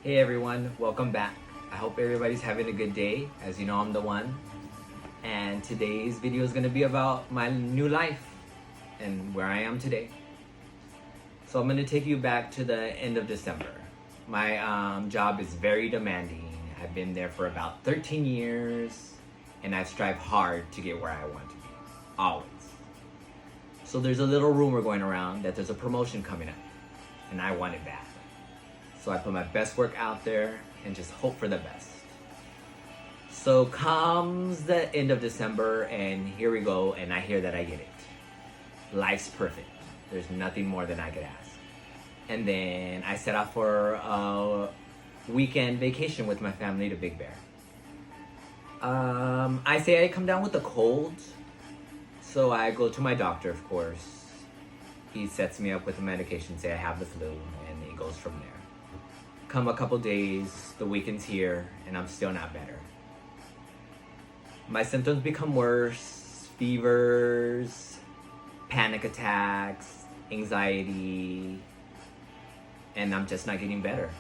Hey everyone, welcome back. I hope everybody's having a good day. As you know, I'm the one. And today's video is going to be about my new life and where I am today. So I'm going to take you back to the end of December. My job is very demanding. I've been there for about 13 years and I've strived hard to get where I want to be. Always. So there's a little rumor going around that there's a promotion coming up and I want it bad. So I put my best work out there and just hope for the best. So comes the end of December and here we go and I hear that I get it. Life's perfect. There's nothing more than I could ask. And then I set out for a weekend vacation with my family to Big Bear. I say I come down with a cold. So I go to my doctor, of course. He sets me up with the medication, say I have the flu, and it goes from there. Come a couple days, the weekend's here, and I'm still not better. My symptoms become worse, fevers, panic attacks, anxiety, and I'm just not getting better.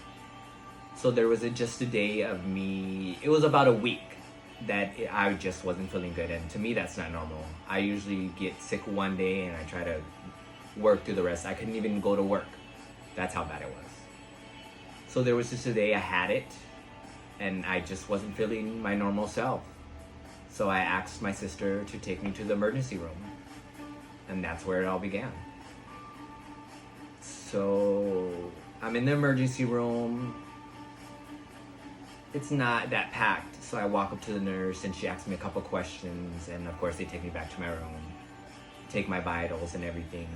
So there was just a day of me, it was about a week that I just wasn't feeling good, and to me that's not normal. I usually get sick one day and I try to work through the rest. I couldn't even go to work. That's how bad it was. So there was just a day I had it and I just wasn't feeling my normal self. So I asked my sister to take me to the emergency room. And that's where it all began. So I'm in the emergency room. It's not that packed. So I walk up to the nurse and she asks me a couple questions. And of course they take me back to my room, take my vitals and everything.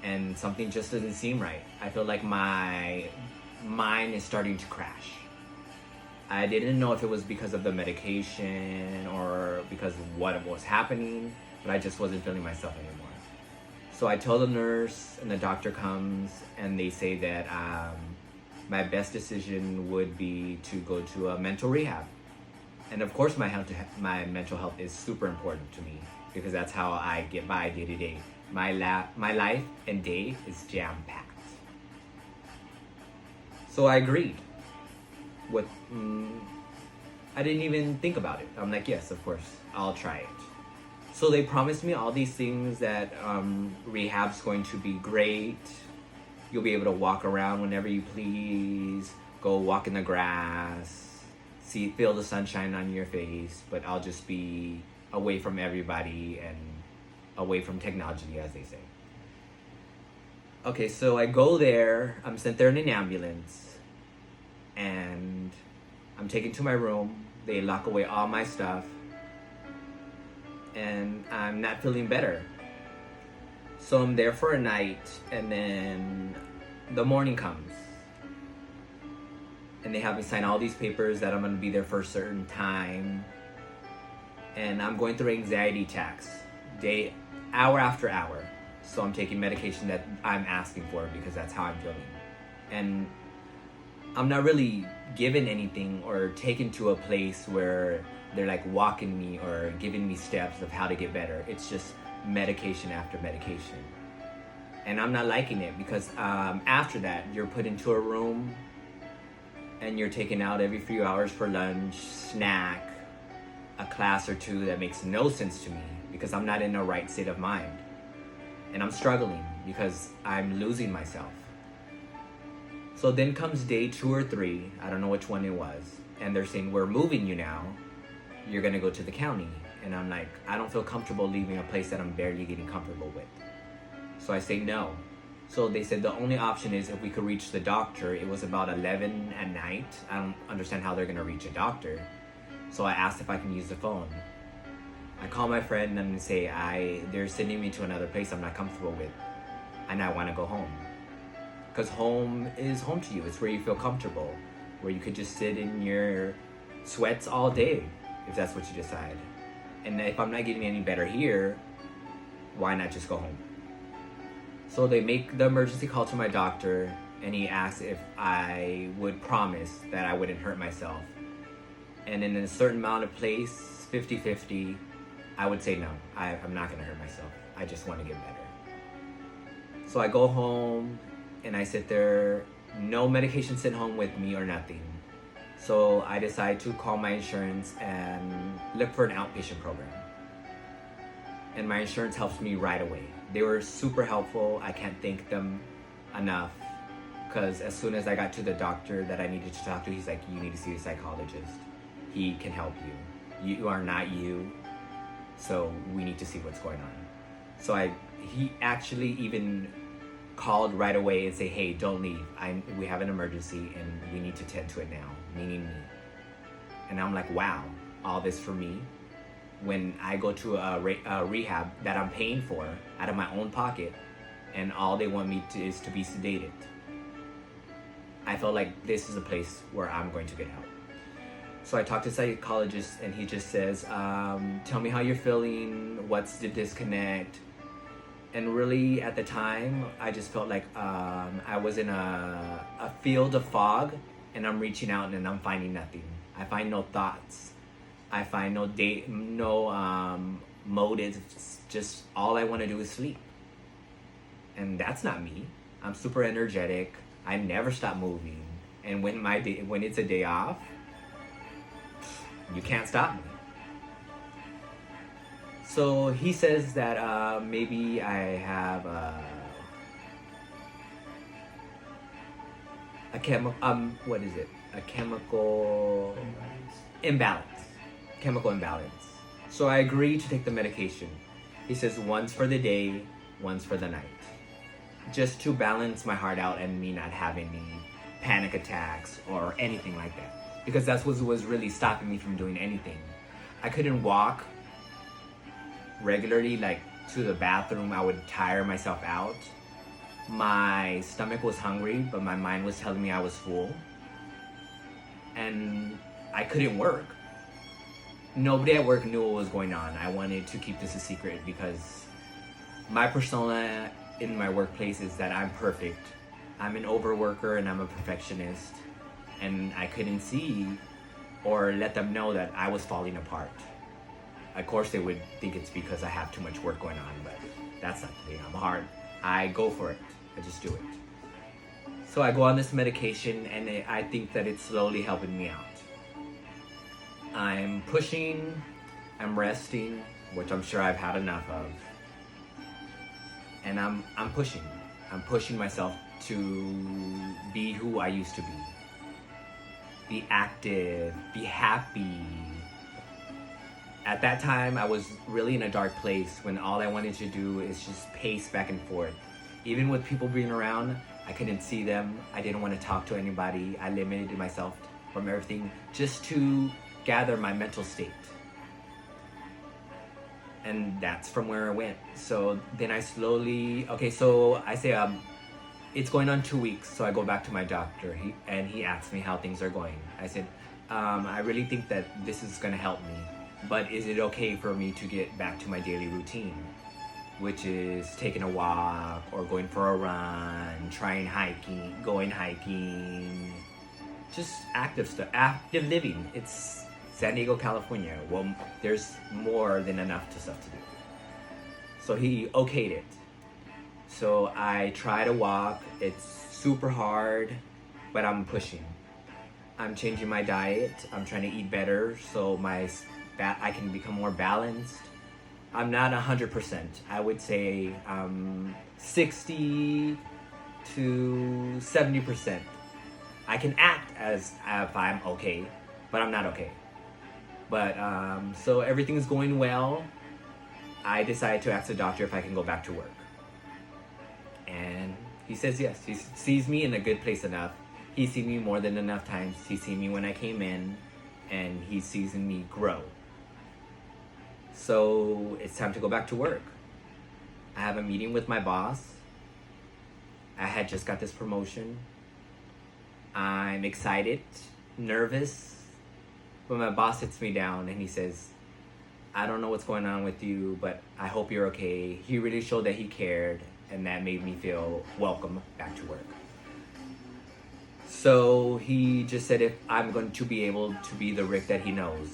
And something just doesn't seem right. I feel like my mind is starting to crash. I didn't know if it was because of the medication or because of what was happening, but I just wasn't feeling myself anymore. So I tell the nurse and the doctor comes and they say that my best decision would be to go to a mental rehab. And of course my mental health is super important to me because that's how I get by day to day. My life and day is jam-packed. So I agreed. I didn't even think about it. I'm like, yes, of course, I'll try it. So they promised me all these things that rehab's going to be great. You'll be able to walk around whenever you please, go walk in the grass, feel the sunshine on your face, but I'll just be away from everybody and away from technology, as they say. Okay, so I go there, I'm sent there in an ambulance, and I'm taken to my room. They lock away all my stuff, and I'm not feeling better. So I'm there for a night, and then the morning comes, and they have me sign all these papers that I'm gonna be there for a certain time, and I'm going through anxiety attacks, hour after hour. So I'm taking medication that I'm asking for because that's how I'm feeling. And I'm not really given anything or taken to a place where they're like walking me or giving me steps of how to get better. It's just medication after medication. And I'm not liking it because after that, you're put into a room and you're taken out every few hours for lunch, snack, a class or two that makes no sense to me because I'm not in the right state of mind. And I'm struggling because I'm losing myself. So then comes day 2 or 3, I don't know which one it was, and they're saying, we're moving you now. You're gonna go to the county. And I'm like, I don't feel comfortable leaving a place that I'm barely getting comfortable with. So I say no. So they said the only option is if we could reach the doctor. It was about 11 at night. I don't understand how they're gonna reach a doctor. So I asked if I can use the phone. I call my friend and say they're sending me to another place I'm not comfortable with and I want to go home. Because home is home to you. It's where you feel comfortable, where you could just sit in your sweats all day if that's what you decide. And if I'm not getting any better here, why not just go home? So they make the emergency call to my doctor and he asks if I would promise that I wouldn't hurt myself. And in a certain amount of place, 50-50, I would say no, I'm not gonna hurt myself. I just wanna get better. So I go home and I sit there no medication sent home with me or nothing. So I decided to call my insurance and look for an outpatient program. And my insurance helps me right away. They were super helpful. I can't thank them enough, because as soon as I got to the doctor that I needed to talk to, he's like, you need to see a psychologist. He can help you. You are not you. So we need to see what's going on. So he actually even called right away and say, hey, don't leave. We have an emergency and we need to tend to it now, meaning me. And I'm like, wow, all this for me? When I go to a rehab that I'm paying for out of my own pocket, and all they want me to is to be sedated. I felt like this is a place where I'm going to get help. So I talked to a psychologist and he just says, tell me how you're feeling, what's the disconnect? And really at the time, I just felt like I was in a field of fog, and I'm reaching out and I'm finding nothing. I find no thoughts. I find no motives. Just all I want to do is sleep. And that's not me. I'm super energetic. I never stop moving. And when it's a day off, you can't stop me. So he says that maybe I have a chemical imbalance. Chemical imbalance. So I agree to take the medication. He says once for the day, once for the night. Just to balance my heart out and me not having any panic attacks or anything like that. Because that's what was really stopping me from doing anything. I couldn't walk regularly, like to the bathroom. I would tire myself out. My stomach was hungry, but my mind was telling me I was full. And I couldn't work. Nobody at work knew what was going on. I wanted to keep this a secret because my persona in my workplace is that I'm perfect. I'm an overworker and I'm a perfectionist. And I couldn't see or let them know that I was falling apart. Of course, they would think it's because I have too much work going on, but that's not the thing. I'm hard. I go for it. I just do it. So I go on this medication, and I think that it's slowly helping me out. I'm pushing, I'm resting, which I'm sure I've had enough of. And I'm pushing. I'm pushing myself to be who I used to be active, be happy. At that time, I was really in a dark place when all I wanted to do is just pace back and forth. Even with people being around, I couldn't see them. I didn't want to talk to anybody. I limited myself from everything just to gather my mental state. And that's from where I went. So then I slowly, so I say, it's going on 2 weeks. So I go back to my doctor and he asks me how things are going. I said, I really think that this is going to help me. But is it okay for me to get back to my daily routine? Which is taking a walk or going for a run, going hiking. Just active stuff, active living. It's San Diego, California. Well, there's more than enough stuff to do. So he okayed it. So I try to walk. It's super hard, but I'm pushing. I'm changing my diet. I'm trying to eat better so I can become more balanced. I'm not 100%. I would say 60 to 70%. I can act as if I'm okay, but I'm not okay. But so everything's going well. I decided to ask the doctor if I can go back to work. And he says yes. He sees me in a good place enough. He's seen me more than enough times. He's seen me when I came in, and he's seen me grow. So it's time to go back to work. I have a meeting with my boss. I had just got this promotion. I'm excited, nervous, but my boss sits me down and he says, I don't know what's going on with you, but I hope you're okay. He really showed that he cared, and that made me feel welcome back to work. So he just said if I'm going to be able to be the Rick that he knows,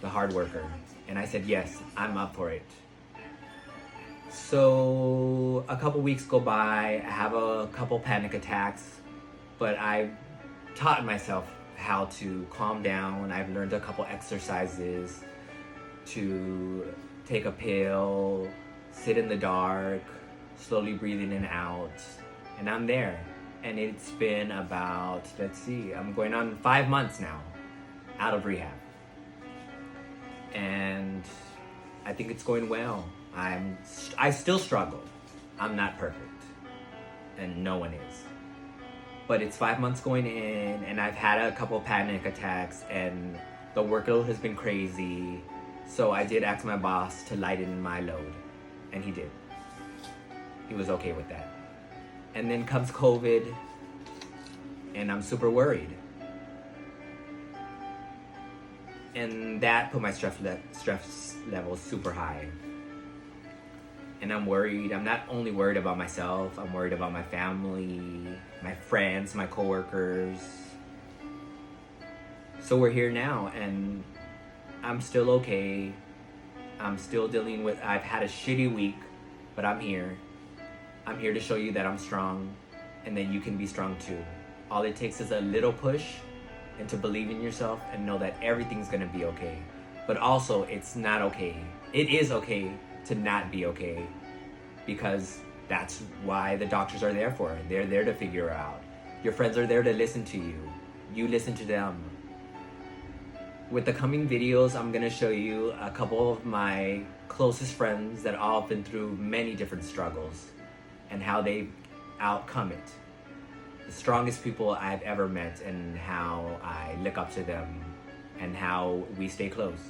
the hard worker. And I said, yes, I'm up for it. So a couple weeks go by, I have a couple panic attacks, but I've taught myself how to calm down. I've learned a couple exercises to take a pill, sit in the dark, slowly breathe in and out, and I'm there. And it's been about, let's see, I'm going on 5 months now out of rehab. And I think it's going well. I still struggle. I'm not perfect, and no one is. But it's 5 months going in, and I've had a couple panic attacks, and the workload has been crazy. So I did ask my boss to lighten my load, and he did. He was okay with that. And then comes COVID, and I'm super worried. And that put my stress level super high. And I'm worried. I'm not only worried about myself, I'm worried about my family, my friends, my coworkers. So we're here now, and I'm still okay. I'm still dealing with, I've had a shitty week, but I'm here. I'm here to show you that I'm strong, and that you can be strong too. All it takes is a little push, and to believe in yourself and know that everything's gonna be okay. But also, it's not okay. It is okay to not be okay, because that's why the doctors are there for. They're there to figure out. Your friends are there to listen to you. You listen to them. With the coming videos, I'm gonna show you a couple of my closest friends that all have been through many different struggles and how they outcome it. The strongest people I've ever met, and how I look up to them, and how we stay close.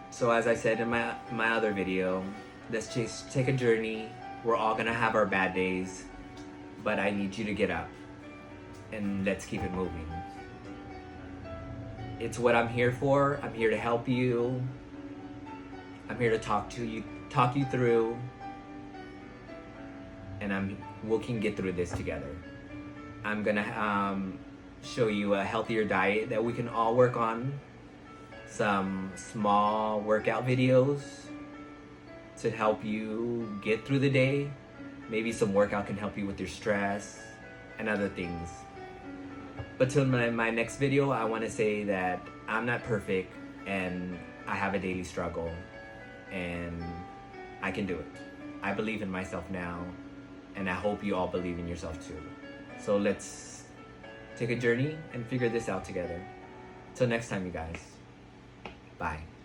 So as I said in my other video, let's just take a journey. We're all gonna have our bad days, but I need you to get up, and let's keep it moving. It's what I'm here for. I'm here to help you. I'm here to talk you through, and we can get through this together. I'm gonna show you a healthier diet that we can all work on, some small workout videos to help you get through the day. Maybe some workout can help you with your stress and other things. But till my next video, I want to say that I'm not perfect, and I have a daily struggle, and I can do it. I believe in myself now, and I hope you all believe in yourself too. So let's take a journey and figure this out together. Till next time, you guys. Bye.